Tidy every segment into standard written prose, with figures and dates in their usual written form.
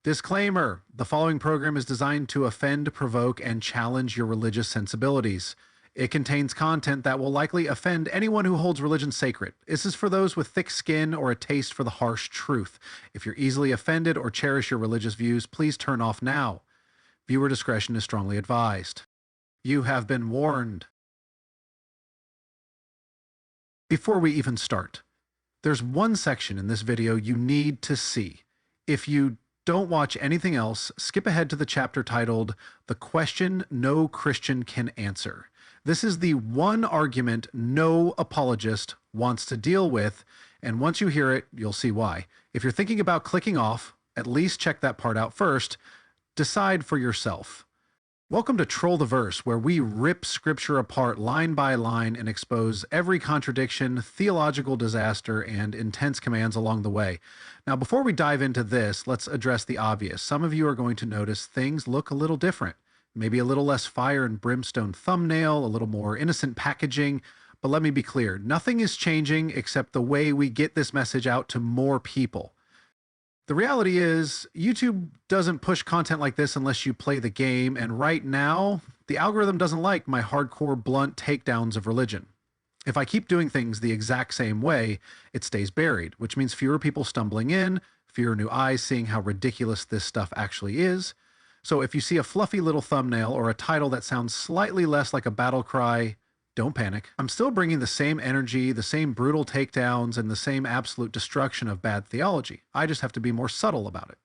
Disclaimer: the following program is designed to offend, provoke, and challenge your religious sensibilities. It contains content that will likely offend anyone who holds religion sacred. This is for those with thick skin or a taste for the harsh truth. If you're easily offended or cherish your religious views, please turn off now. Viewer discretion is strongly advised. You have been warned. Before we even start, there's one section in this video you need to see. If you don't watch anything else, skip ahead to the chapter titled "The Question No Christian Can Answer." This is the one argument no apologist wants to deal with, and once you hear it, you'll see why. If you're thinking about clicking off, at least check that part out first. Decide for yourself. Welcome to Troll the Verse, where we rip scripture apart line by line and expose every contradiction, theological disaster, and intense commands along the way. Now, before we dive into this, let's address the obvious. Some of you are going to notice things look a little different. Maybe a little less fire and brimstone thumbnail, a little more innocent packaging. But let me be clear, nothing is changing except the way we get this message out to more people. The reality is, YouTube doesn't push content like this unless you play the game, and right now, the algorithm doesn't like my hardcore, blunt takedowns of religion. If I keep doing things the exact same way, it stays buried, which means fewer people stumbling in, fewer new eyes seeing how ridiculous this stuff actually is. So if you see a fluffy little thumbnail or a title that sounds slightly less like a battle cry, don't panic. I'm still bringing the same energy, the same brutal takedowns, and the same absolute destruction of bad theology. I just have to be more subtle about it.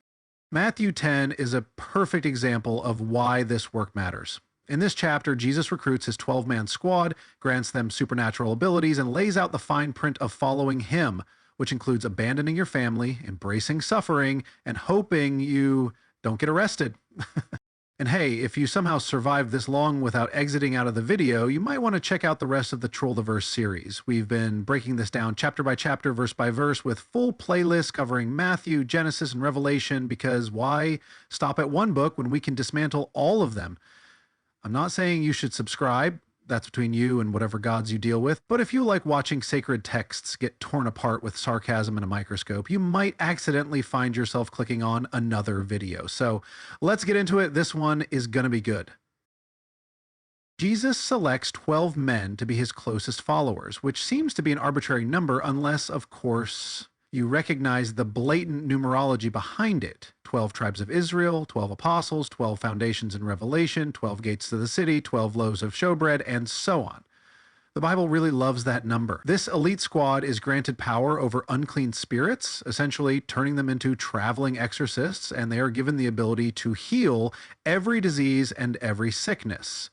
Matthew 10 is a perfect example of why this work matters. In this chapter, Jesus recruits his 12-man squad, grants them supernatural abilities, and lays out the fine print of following him, which includes abandoning your family, embracing suffering, and hoping you don't get arrested. And hey, if you somehow survived this long without exiting out of the video, you might want to check out the rest of the Troll the Verse series. We've been breaking this down chapter by chapter, verse by verse, with full playlists covering Matthew, Genesis, and Revelation, because why stop at one book when we can dismantle all of them? I'm not saying you should subscribe. That's between you and whatever gods you deal with. But if you like watching sacred texts get torn apart with sarcasm and a microscope, you might accidentally find yourself clicking on another video. So let's get into it. This one is going to be good. Jesus selects 12 men to be his closest followers, which seems to be an arbitrary number unless, of course, you recognize the blatant numerology behind it. 12 tribes of Israel, 12 apostles, 12 foundations in Revelation, 12 gates to the city, 12 loaves of showbread, and so on. The Bible really loves that number. This elite squad is granted power over unclean spirits, essentially turning them into traveling exorcists, and they are given the ability to heal every disease and every sickness.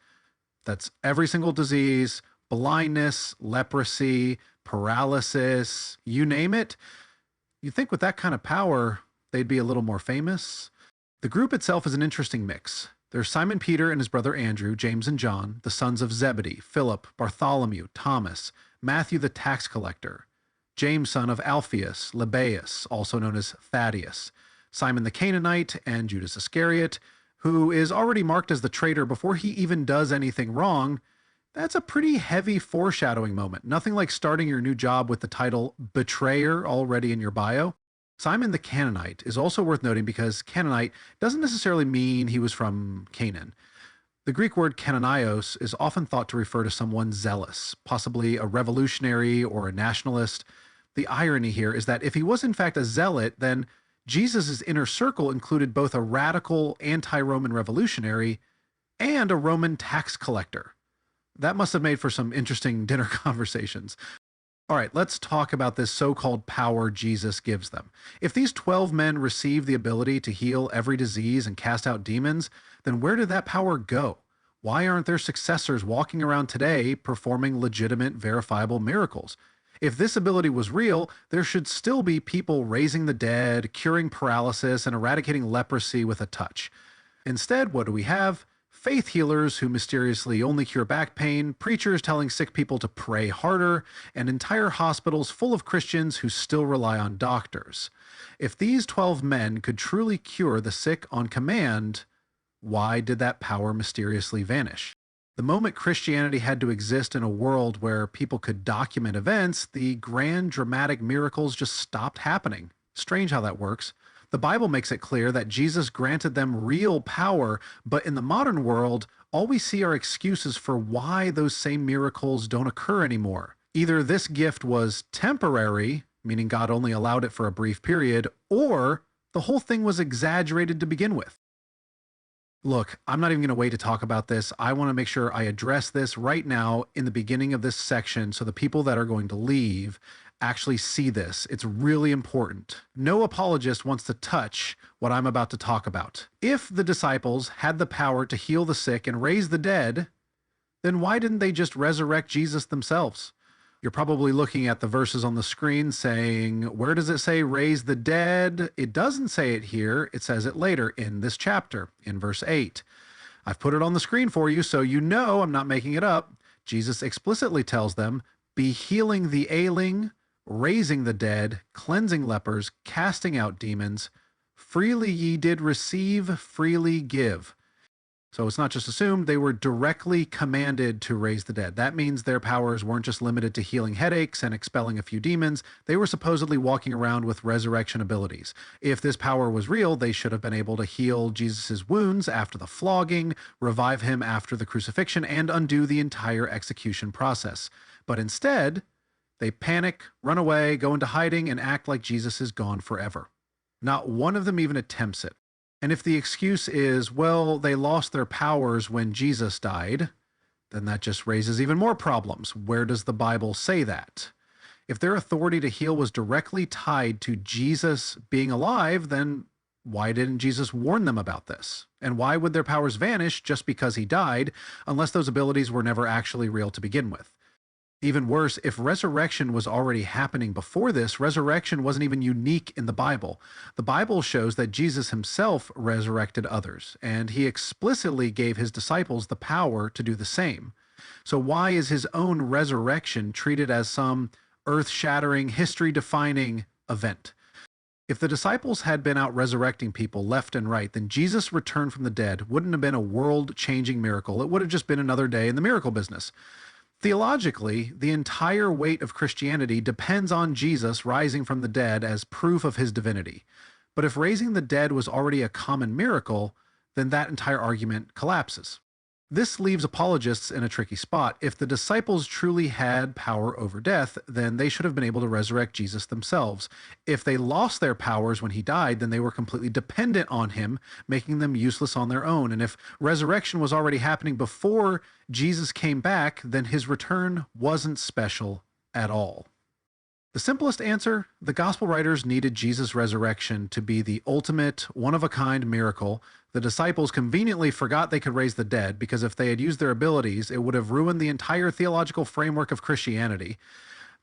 That's every single disease, blindness, leprosy, paralysis, you name it. You'd think with that kind of power, they'd be a little more famous. The group itself is an interesting mix. There's Simon Peter and his brother Andrew, James and John, the sons of Zebedee, Philip, Bartholomew, Thomas, Matthew the tax collector, James son of Alphaeus, Lebbaeus, also known as Thaddeus, Simon the Canaanite, and Judas Iscariot, who is already marked as the traitor before he even does anything wrong. That's a pretty heavy foreshadowing moment. Nothing like starting your new job with the title betrayer already in your bio. Simon the Canaanite is also worth noting because Canaanite doesn't necessarily mean he was from Canaan. The Greek word kananios is often thought to refer to someone zealous, possibly a revolutionary or a nationalist. The irony here is that if he was in fact a zealot, then Jesus' inner circle included both a radical anti-Roman revolutionary and a Roman tax collector. That must have made for some interesting dinner conversations. All right, let's talk about this so-called power Jesus gives them. If these 12 men receive the ability to heal every disease and cast out demons, then where did that power go? Why aren't their successors walking around today performing legitimate, verifiable miracles? If this ability was real, there should still be people raising the dead, curing paralysis, and eradicating leprosy with a touch. Instead, what do we have? Faith healers who mysteriously only cure back pain, preachers telling sick people to pray harder, and entire hospitals full of Christians who still rely on doctors. If these 12 men could truly cure the sick on command, why did that power mysteriously vanish? The moment Christianity had to exist in a world where people could document events, the grand dramatic miracles just stopped happening. Strange how that works. The Bible makes it clear that Jesus granted them real power, but in the modern world, all we see are excuses for why those same miracles don't occur anymore. Either this gift was temporary, meaning God only allowed it for a brief period, or the whole thing was exaggerated to begin with. Look, I'm not even going to wait to talk about this. I want to make sure I address this right now in the beginning of this section so the people that are going to leave actually see this. It's really important. No apologist wants to touch what I'm about to talk about. If the disciples had the power to heal the sick and raise the dead, then why didn't they just resurrect Jesus themselves? You're probably looking at the verses on the screen saying, where does it say raise the dead? It doesn't say it here. It says it later in this chapter, in verse 8. I've put it on the screen for you so you know I'm not making it up. Jesus explicitly tells them, be healing the ailing, raising the dead, cleansing lepers, casting out demons. Freely ye did receive, freely give. So it's not just assumed, they were directly commanded to raise the dead. That means their powers weren't just limited to healing headaches and expelling a few demons. They were supposedly walking around with resurrection abilities. If this power was real, they should have been able to heal Jesus' wounds after the flogging, revive him after the crucifixion, and undo the entire execution process. But instead, they panic, run away, go into hiding, and act like Jesus is gone forever. Not one of them even attempts it. And if the excuse is, well, they lost their powers when Jesus died, then that just raises even more problems. Where does the Bible say that? If their authority to heal was directly tied to Jesus being alive, then why didn't Jesus warn them about this? And why would their powers vanish just because he died, unless those abilities were never actually real to begin with? Even worse, if resurrection was already happening before this, resurrection wasn't even unique in the Bible. The Bible shows that Jesus himself resurrected others, and he explicitly gave his disciples the power to do the same. So why is his own resurrection treated as some earth-shattering, history-defining event? If the disciples had been out resurrecting people left and right, then Jesus' return from the dead wouldn't have been a world-changing miracle. It would have just been another day in the miracle business. Theologically, the entire weight of Christianity depends on Jesus rising from the dead as proof of his divinity. But if raising the dead was already a common miracle, then that entire argument collapses. This leaves apologists in a tricky spot. If the disciples truly had power over death, then they should have been able to resurrect Jesus themselves. If they lost their powers when he died, then they were completely dependent on him, making them useless on their own. And if resurrection was already happening before Jesus came back, then his return wasn't special at all. The simplest answer, the gospel writers needed Jesus' resurrection to be the ultimate, one-of-a-kind miracle. The disciples conveniently forgot they could raise the dead, because if they had used their abilities, it would have ruined the entire theological framework of Christianity.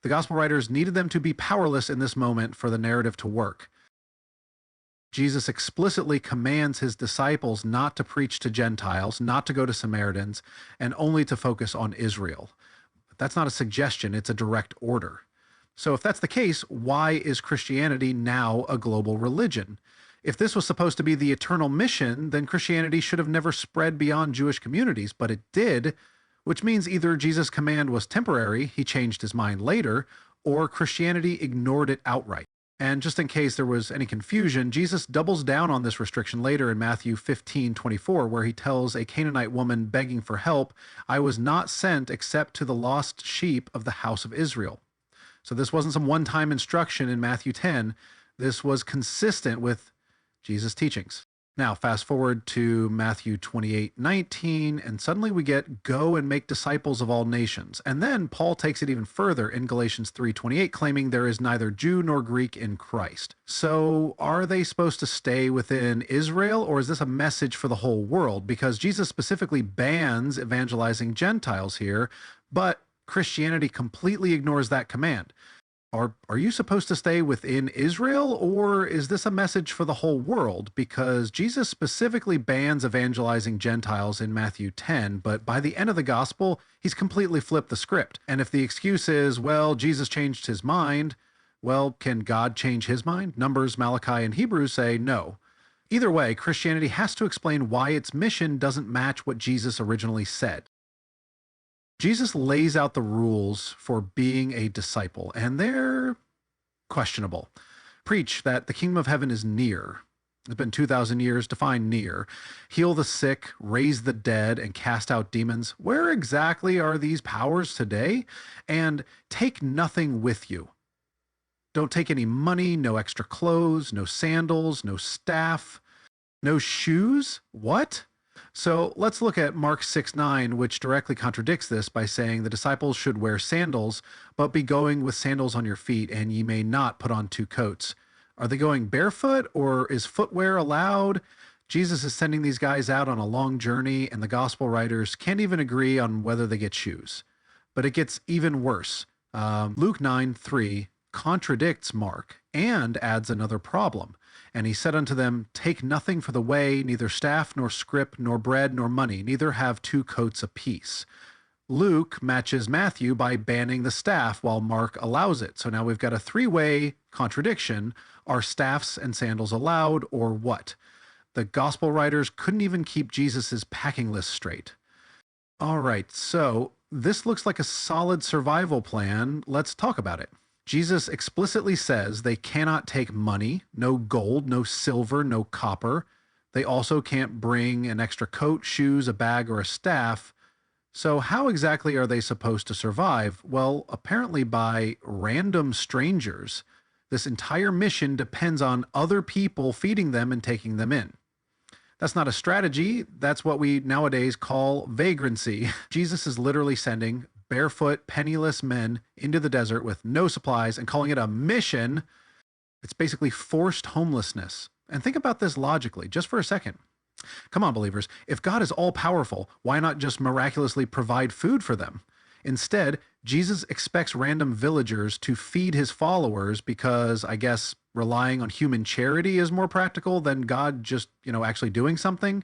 The gospel writers needed them to be powerless in this moment for the narrative to work. Jesus explicitly commands his disciples not to preach to Gentiles, not to go to Samaritans, and only to focus on Israel. That's not a suggestion, it's a direct order. So if that's the case, why is Christianity now a global religion? If this was supposed to be the eternal mission, then Christianity should have never spread beyond Jewish communities, but it did, which means either Jesus' command was temporary, he changed his mind later, or Christianity ignored it outright. And just in case there was any confusion, Jesus doubles down on this restriction later in Matthew 15:24, where he tells a Canaanite woman begging for help, "I was not sent except to the lost sheep of the house of Israel." So this wasn't some one-time instruction in Matthew 10. This was consistent with Jesus' teachings. Now, fast forward to Matthew 28:19, and suddenly we get, "Go and make disciples of all nations." And then Paul takes it even further in Galatians 3:28, claiming there is neither Jew nor Greek in Christ. So are they supposed to stay within Israel, or is this a message for the whole world? Because Jesus specifically bans evangelizing Gentiles here, but Christianity completely ignores that command. Are you supposed to stay within Israel, or is this a message for the whole world? Because Jesus specifically bans evangelizing Gentiles in Matthew 10, but by the end of the gospel, he's completely flipped the script. And if the excuse is, well, Jesus changed his mind, well, can God change his mind? Numbers, Malachi, and Hebrews say no. Either way, Christianity has to explain why its mission doesn't match what Jesus originally said. Jesus lays out the rules for being a disciple, and they're questionable. preach that the kingdom of heaven is near. It's been 2,000 years, define near. Heal the sick, raise the dead, and cast out demons. Where exactly are these powers today? And take nothing with you. Don't take any money, no extra clothes, no sandals, no staff, no shoes. What? So let's look at Mark 6:9, which directly contradicts this by saying the disciples should wear sandals, but be going with sandals on your feet, and ye may not put on two coats. Are they going barefoot, or is footwear allowed? Jesus is sending these guys out on a long journey, and the gospel writers can't even agree on whether they get shoes. But it gets even worse. Luke 9:3 contradicts Mark and adds another problem. And he said unto them, take nothing for the way, neither staff, nor scrip, nor bread, nor money, neither have two coats apiece. Luke matches Matthew by banning the staff while Mark allows it. So now we've got a three-way contradiction. Are staffs and sandals allowed, or what? The gospel writers couldn't even keep Jesus's packing list straight. All right, so this looks like a solid survival plan. Let's talk about it. Jesus explicitly says they cannot take money, no gold, no silver, no copper. They also can't bring an extra coat, shoes, a bag, or a staff. So how exactly are they supposed to survive? Well, apparently by random strangers. This entire mission depends on other people feeding them and taking them in. That's not a strategy. That's what we nowadays call vagrancy. Jesus is literally sending barefoot, penniless men into the desert with no supplies and calling it a mission. It's basically forced homelessness. And think about this logically, just for a second. Come on, believers. If God is all-powerful, why not just miraculously provide food for them? Instead, Jesus expects random villagers to feed his followers because, I guess, relying on human charity is more practical than God just, actually doing something.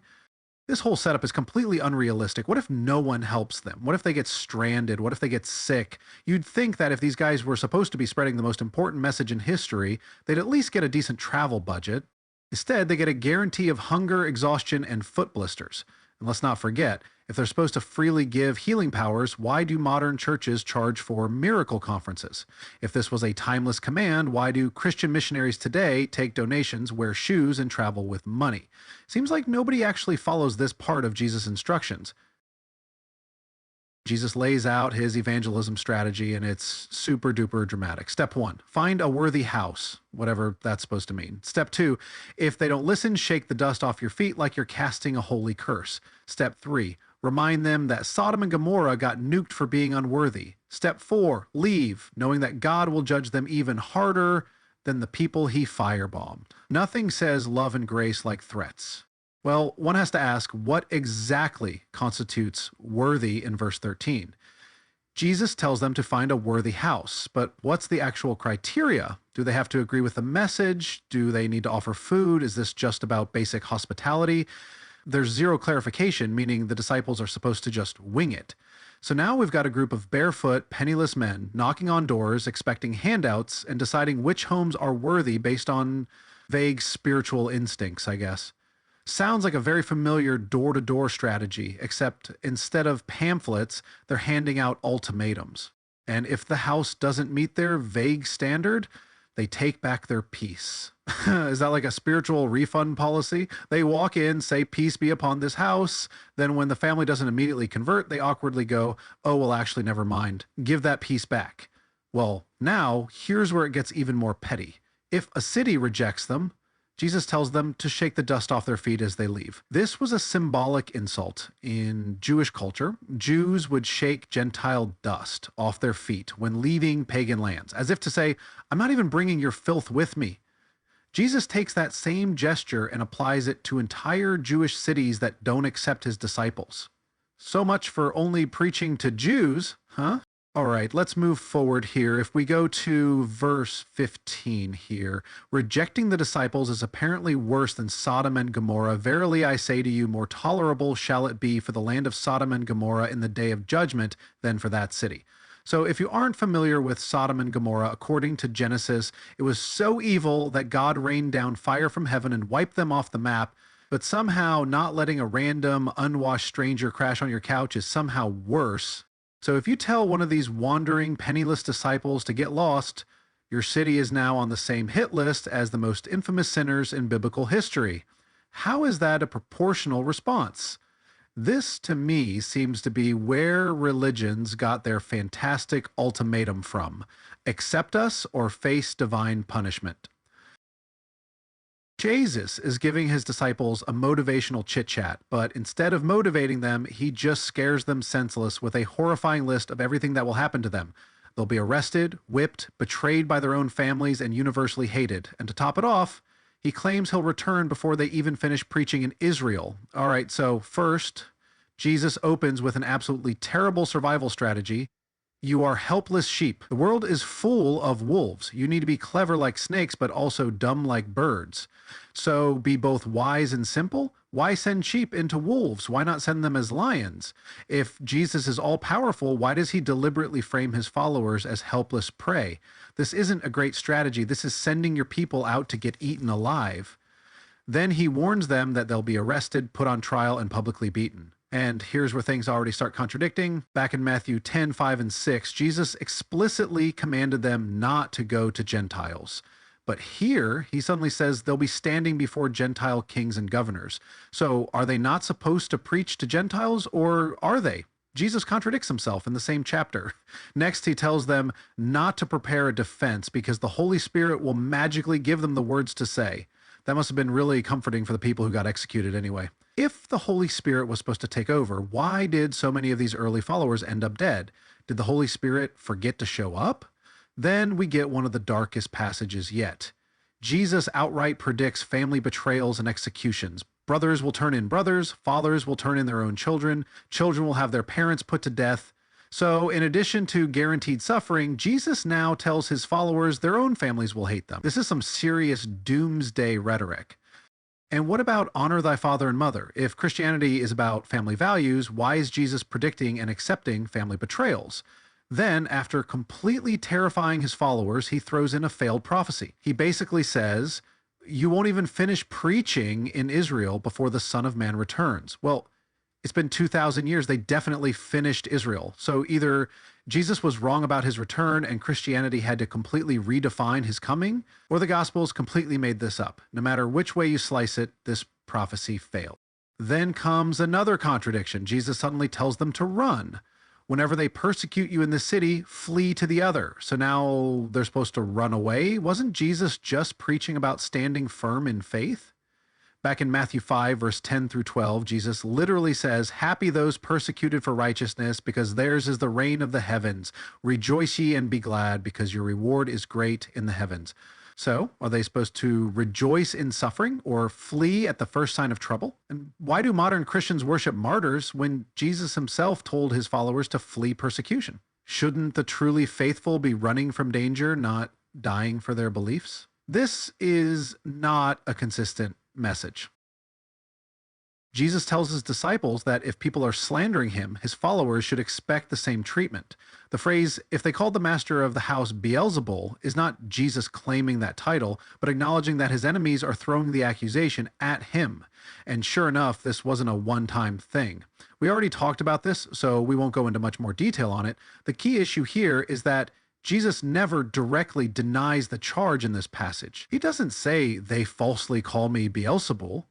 This whole setup is completely unrealistic. What if no one helps them? What if they get stranded? What if they get sick? You'd think that if these guys were supposed to be spreading the most important message in history, they'd at least get a decent travel budget. Instead, they get a guarantee of hunger, exhaustion, and foot blisters. And let's not forget, if they're supposed to freely give healing powers, why do modern churches charge for miracle conferences? If this was a timeless command, why do Christian missionaries today take donations, wear shoes, and travel with money? Seems like nobody actually follows this part of Jesus' instructions. Jesus lays out his evangelism strategy, and it's super duper dramatic. Step 1, find a worthy house, whatever that's supposed to mean. Step 2, if they don't listen, shake the dust off your feet like you're casting a holy curse. Step 3, remind them that Sodom and Gomorrah got nuked for being unworthy. Step 4, leave, knowing that God will judge them even harder than the people he firebombed. Nothing says love and grace like threats. Well, one has to ask, what exactly constitutes worthy in verse 13? Jesus tells them to find a worthy house, but what's the actual criteria? Do they have to agree with the message? Do they need to offer food? Is this just about basic hospitality? There's zero clarification, meaning the disciples are supposed to just wing it. So now we've got a group of barefoot, penniless men knocking on doors, expecting handouts, and deciding which homes are worthy based on vague spiritual instincts, I guess. Sounds like a very familiar door-to-door strategy, except instead of pamphlets, they're handing out ultimatums. And if the house doesn't meet their vague standard, they take back their peace. Is that like a spiritual refund policy? They walk in, say, peace be upon this house. Then when the family doesn't immediately convert, they awkwardly go, oh, well, actually, never mind. Give that peace back. Well, now, here's where it gets even more petty. If a city rejects them, Jesus tells them to shake the dust off their feet as they leave. This was a symbolic insult. In Jewish culture, Jews would shake Gentile dust off their feet when leaving pagan lands, as if to say, I'm not even bringing your filth with me. Jesus takes that same gesture and applies it to entire Jewish cities that don't accept his disciples. So much for only preaching to Jews, huh? All right, let's move forward here. If we go to verse 15 here, rejecting the disciples is apparently worse than Sodom and Gomorrah. Verily I say to you, more tolerable shall it be for the land of Sodom and Gomorrah in the day of judgment than for that city. So if you aren't familiar with Sodom and Gomorrah, according to Genesis, it was so evil that God rained down fire from heaven and wiped them off the map, but somehow not letting a random, unwashed stranger crash on your couch is somehow worse. So if you tell one of these wandering, penniless disciples to get lost, Your city is now on the same hit list as the most infamous sinners in biblical history. How is that a proportional response? This, to me, seems to be where religions got their fantastic ultimatum from: accept us or face divine punishment. Jesus is giving his disciples a motivational chit chat, but instead of motivating them, he just scares them senseless with a horrifying list of everything that will happen to them. They'll be arrested, whipped, betrayed by their own families, and universally hated. And to top it off, he claims he'll return before they even finish preaching in Israel. All right, so first, Jesus opens with an absolutely terrible survival strategy. You are helpless sheep. The world is full of wolves. You need to be clever like snakes, but also dumb like birds. So be both wise and simple. Why send sheep into wolves? Why not send them as lions? If Jesus is all powerful, why does he deliberately frame his followers as helpless prey? This isn't a great strategy. This is sending your people out to get eaten alive. Then he warns them that they'll be arrested, put on trial, and publicly beaten. And here's where things already start contradicting. Back in Matthew 10, 5, and 6, Jesus explicitly commanded them not to go to Gentiles. But here, he suddenly says they'll be standing before Gentile kings and governors. So are they not supposed to preach to Gentiles, or are they? Jesus contradicts himself in the same chapter. Next, he tells them not to prepare a defense because the Holy Spirit will magically give them the words to say. That must have been really comforting for the people who got executed anyway. If the Holy Spirit was supposed to take over, why did so many of these early followers end up dead? Did the Holy Spirit forget to show up? Then we get one of the darkest passages yet. Jesus outright predicts family betrayals and executions. Brothers will turn in brothers, fathers will turn in their own children, children will have their parents put to death. So in addition to guaranteed suffering, Jesus now tells his followers their own families will hate them. This is some serious doomsday rhetoric. And what about honor thy father and mother? If Christianity is about family values, why is Jesus predicting and accepting family betrayals? Then, after completely terrifying his followers, he throws in a failed prophecy. He basically says, you won't even finish preaching in Israel before the Son of Man returns. Well, it's been 2,000 years. They definitely finished Israel. So either Jesus was wrong about his return and Christianity had to completely redefine his coming, or the Gospels completely made this up. No matter which way you slice it, this prophecy failed. Then comes another contradiction. Jesus suddenly tells them to run. Whenever they persecute you in the city, flee to the other. So now they're supposed to run away? Wasn't Jesus just preaching about standing firm in faith? Back in Matthew 5, verse 10 through 12, Jesus literally says, happy those persecuted for righteousness, because theirs is the reign of the heavens. Rejoice ye and be glad, because your reward is great in the heavens. So, are they supposed to rejoice in suffering or flee at the first sign of trouble? And why do modern Christians worship martyrs when Jesus himself told his followers to flee persecution? Shouldn't the truly faithful be running from danger, not dying for their beliefs? This is not a consistent message. Jesus tells his disciples that if people are slandering him, his followers should expect the same treatment. The phrase, if they called the master of the house Beelzebul, is not Jesus claiming that title, but acknowledging that his enemies are throwing the accusation at him. And sure enough, this wasn't a one-time thing. We already talked about this, so we won't go into much more detail on it. The key issue here is that Jesus never directly denies the charge in this passage. He doesn't say, they falsely call me Beelzebul.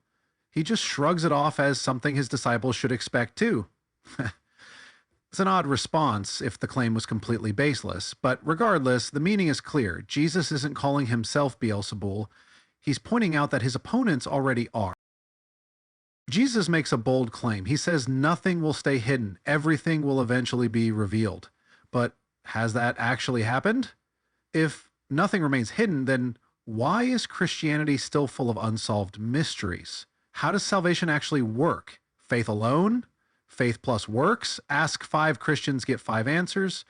He just shrugs it off as something his disciples should expect too. It's an odd response if the claim was completely baseless, but regardless, the meaning is clear. Jesus isn't calling himself Beelzebul. He's pointing out that his opponents already are. Jesus makes a bold claim. He says nothing will stay hidden. Everything will eventually be revealed. But has that actually happened? If nothing remains hidden, then why is Christianity still full of unsolved mysteries? How does salvation actually work? Faith alone? Faith plus works? Ask 5 Christians, get 5 answers?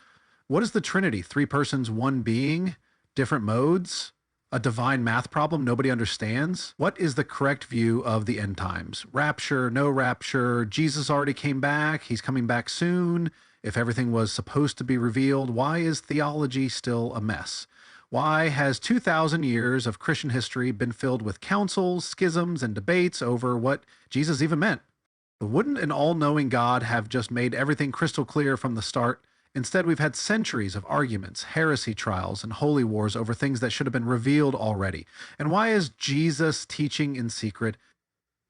What is the Trinity? 3 persons, 1 being? Different modes? A divine math problem nobody understands? What is the correct view of the end times? Rapture, no rapture, Jesus already came back, he's coming back soon. If everything was supposed to be revealed, why is theology still a mess? Why has 2,000 years of Christian history been filled with councils, schisms, and debates over what Jesus even meant? Wouldn't an all-knowing God have just made everything crystal clear from the start? Instead, we've had centuries of arguments, heresy trials, and holy wars over things that should have been revealed already. And why is Jesus teaching in secret?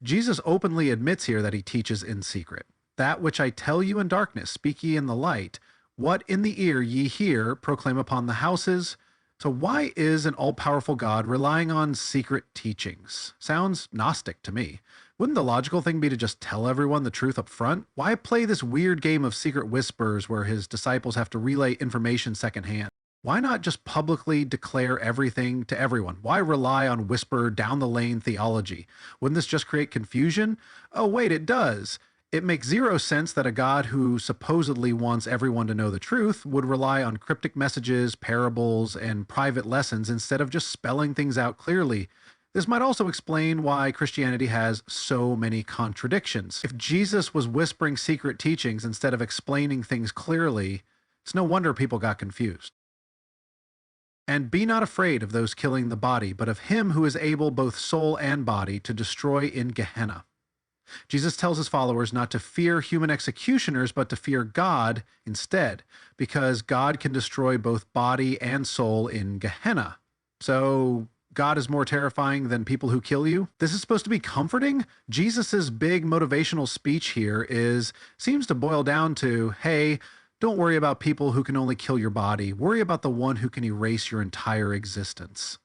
Jesus openly admits here that he teaches in secret. That which I tell you in darkness, speak ye in the light. What in the ear ye hear, proclaim upon the houses. So why is an all-powerful God relying on secret teachings? Sounds Gnostic to me. Wouldn't the logical thing be to just tell everyone the truth up front? Why play this weird game of secret whispers where his disciples have to relay information secondhand? Why not just publicly declare everything to everyone? Why rely on whisper down the lane theology? Wouldn't this just create confusion? Oh wait, it does. It makes zero sense that a God who supposedly wants everyone to know the truth would rely on cryptic messages, parables, and private lessons instead of just spelling things out clearly. This might also explain why Christianity has so many contradictions. If Jesus was whispering secret teachings instead of explaining things clearly, it's no wonder people got confused. And be not afraid of those killing the body, but of him who is able both soul and body to destroy in Gehenna. Jesus tells his followers not to fear human executioners, but to fear God instead, because God can destroy both body and soul in Gehenna. So God is more terrifying than people who kill you? This is supposed to be comforting? Jesus's big motivational speech here seems to boil down to, hey, don't worry about people who can only kill your body. Worry about the one who can erase your entire existence.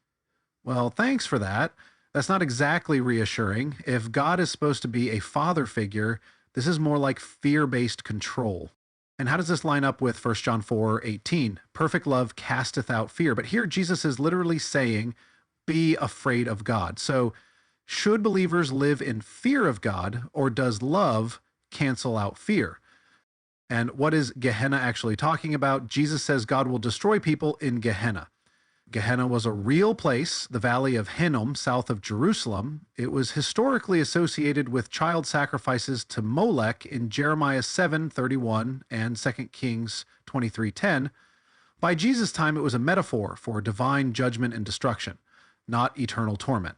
Well, thanks for that. That's not exactly reassuring. If God is supposed to be a father figure, this is more like fear-based control. And how does this line up with 1 John 4:18? Perfect love casteth out fear. But here Jesus is literally saying, be afraid of God. So should believers live in fear of God, or does love cancel out fear? And what is Gehenna actually talking about? Jesus says God will destroy people in Gehenna. Gehenna was a real place, the valley of Hinnom, south of Jerusalem. It was historically associated with child sacrifices to Molech in Jeremiah 7:31 and 2 Kings 23:10. By Jesus' time, it was a metaphor for divine judgment and destruction, not eternal torment.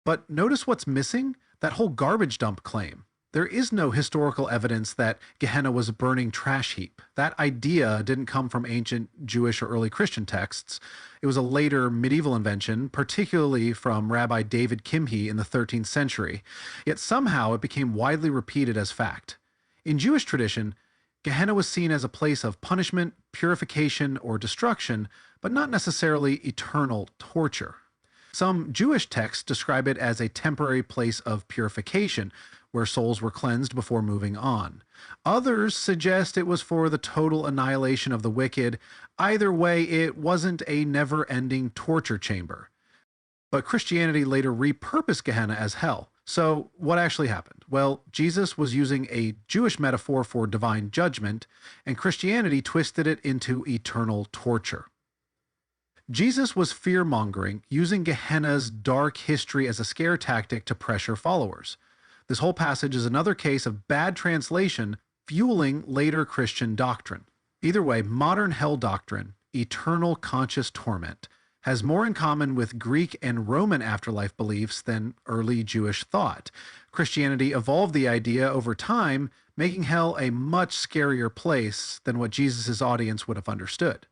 But notice what's missing? That whole garbage dump claim. There is no historical evidence that Gehenna was a burning trash heap. That idea didn't come from ancient Jewish or early Christian texts. It was a later medieval invention, particularly from Rabbi David Kimhi in the 13th century. Yet somehow it became widely repeated as fact. In Jewish tradition, Gehenna was seen as a place of punishment, purification, or destruction, but not necessarily eternal torture. Some Jewish texts describe it as a temporary place of purification, where souls were cleansed before moving on. Others suggest it was for the total annihilation of the wicked. Either way, it wasn't a never-ending torture chamber. But Christianity later repurposed Gehenna as hell. So what actually happened? Well, Jesus was using a Jewish metaphor for divine judgment, and Christianity twisted it into eternal torture. Jesus was fear-mongering, using Gehenna's dark history as a scare tactic to pressure followers. This whole passage is another case of bad translation fueling later Christian doctrine. Either way, modern hell doctrine, eternal conscious torment, has more in common with Greek and Roman afterlife beliefs than early Jewish thought. Christianity evolved the idea over time, making hell a much scarier place than what Jesus' audience would have understood.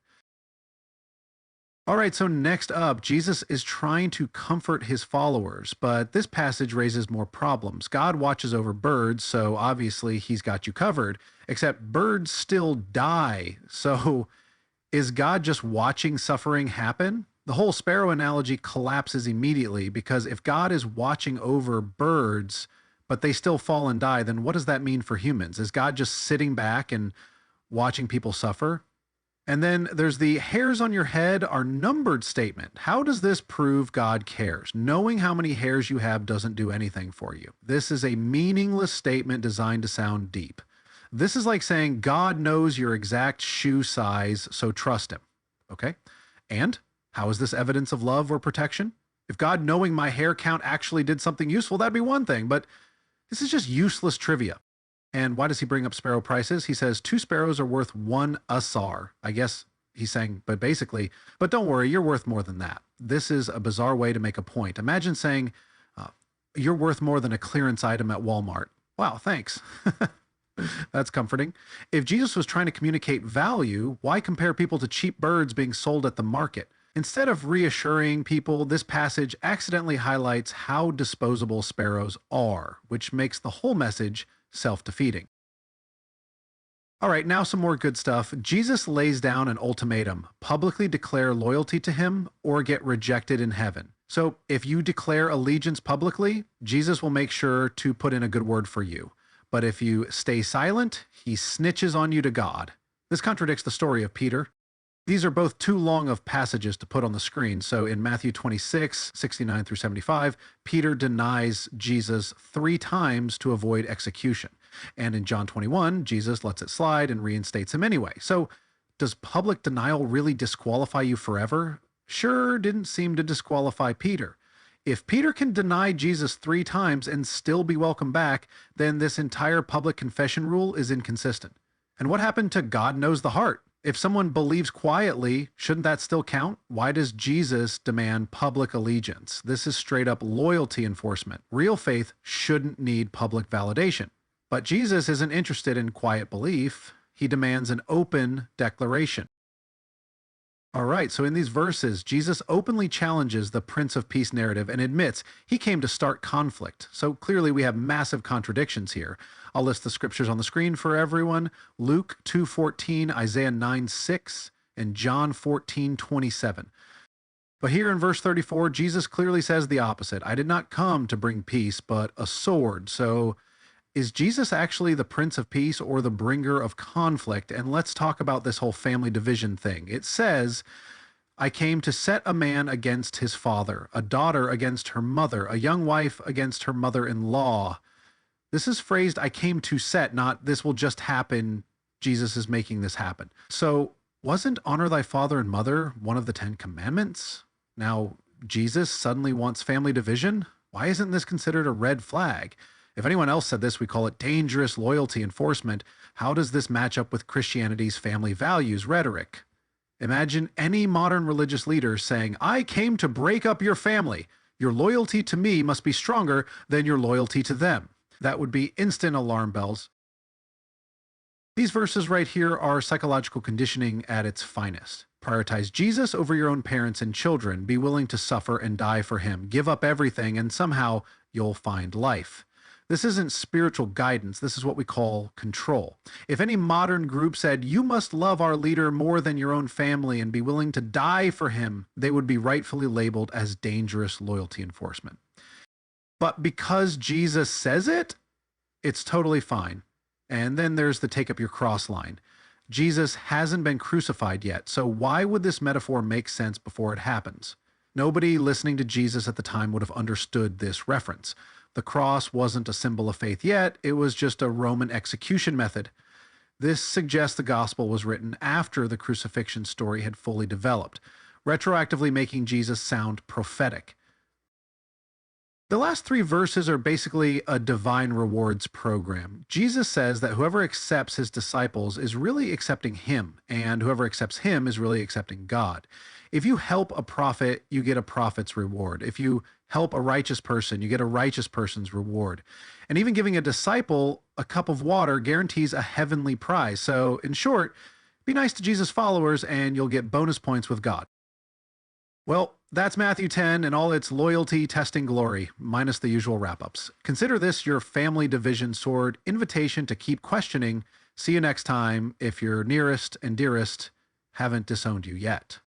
All right, so next up, Jesus is trying to comfort his followers, but this passage raises more problems. God watches over birds, so obviously he's got you covered, except birds still die. So is God just watching suffering happen? The whole sparrow analogy collapses immediately, because if God is watching over birds, but they still fall and die, then what does that mean for humans? Is God just sitting back and watching people suffer? And then there's the hairs on your head are numbered statement. How does this prove God cares? Knowing how many hairs you have doesn't do anything for you. This is a meaningless statement designed to sound deep. This is like saying God knows your exact shoe size, so trust him. Okay? And how is this evidence of love or protection? If God knowing my hair count actually did something useful, that'd be one thing, but this is just useless trivia. And why does he bring up sparrow prices? He says 2 sparrows are worth 1 asar. I guess he's saying, but don't worry, you're worth more than that. This is a bizarre way to make a point. Imagine saying, you're worth more than a clearance item at Walmart. Wow, thanks. But That's comforting. If Jesus was trying to communicate value, why compare people to cheap birds being sold at the market? Instead of reassuring people, this passage accidentally highlights how disposable sparrows are, which makes the whole message self-defeating. All right, now some more good stuff. Jesus lays down an ultimatum: publicly declare loyalty to him or get rejected in heaven. So if you declare allegiance publicly, Jesus will make sure to put in a good word for you. But if you stay silent, he snitches on you to God. This contradicts the story of Peter. These are both too long of passages to put on the screen. So in Matthew 26, 69 through 75, Peter denies Jesus 3 times to avoid execution. And in John 21, Jesus lets it slide and reinstates him anyway. So does public denial really disqualify you forever? Sure didn't seem to disqualify Peter. If Peter can deny Jesus 3 times and still be welcome back, then this entire public confession rule is inconsistent. And what happened to God knows the heart? If someone believes quietly, shouldn't that still count? Why does Jesus demand public allegiance? This is straight up loyalty enforcement. Real faith shouldn't need public validation. But Jesus isn't interested in quiet belief. He demands an open declaration. All right, so in these verses, Jesus openly challenges the Prince of Peace narrative and admits he came to start conflict. So clearly we have massive contradictions here. I'll list the scriptures on the screen for everyone. Luke 2:14, Isaiah 9:6, and John 14:27. But here in verse 34, Jesus clearly says the opposite. I did not come to bring peace, but a sword. So is Jesus actually the Prince of Peace or the bringer of conflict? And let's talk about this whole family division thing. It says, I came to set a man against his father, a daughter against her mother, a young wife against her mother-in-law. This is phrased, I came to set, not this will just happen. Jesus is making this happen. So wasn't honor thy father and mother one of the 10 commandments? Now, Jesus suddenly wants family division? Why isn't this considered a red flag? If anyone else said this, we call it dangerous loyalty enforcement. How does this match up with Christianity's family values rhetoric? Imagine any modern religious leader saying, I came to break up your family. Your loyalty to me must be stronger than your loyalty to them. That would be instant alarm bells. These verses right here are psychological conditioning at its finest. Prioritize Jesus over your own parents and children. Be willing to suffer and die for him. Give up everything and somehow you'll find life. This isn't spiritual guidance. This is what we call control. If any modern group said, you must love our leader more than your own family and be willing to die for him, they would be rightfully labeled as dangerous loyalty enforcement. But because Jesus says it, it's totally fine. And then there's the take up your cross line. Jesus hasn't been crucified yet, so why would this metaphor make sense before it happens? Nobody listening to Jesus at the time would have understood this reference. The cross wasn't a symbol of faith yet, it was just a Roman execution method. This suggests the gospel was written after the crucifixion story had fully developed, retroactively making Jesus sound prophetic. The last 3 verses are basically a divine rewards program. Jesus says that whoever accepts his disciples is really accepting him, and whoever accepts him is really accepting God. If you help a prophet, you get a prophet's reward. If you help a righteous person, you get a righteous person's reward. And even giving a disciple a cup of water guarantees a heavenly prize. So in short, be nice to Jesus' followers and you'll get bonus points with God. Well, that's Matthew 10 and all its loyalty testing glory, minus the usual wrap-ups. Consider this your family division sword invitation to keep questioning. See you next time if your nearest and dearest haven't disowned you yet.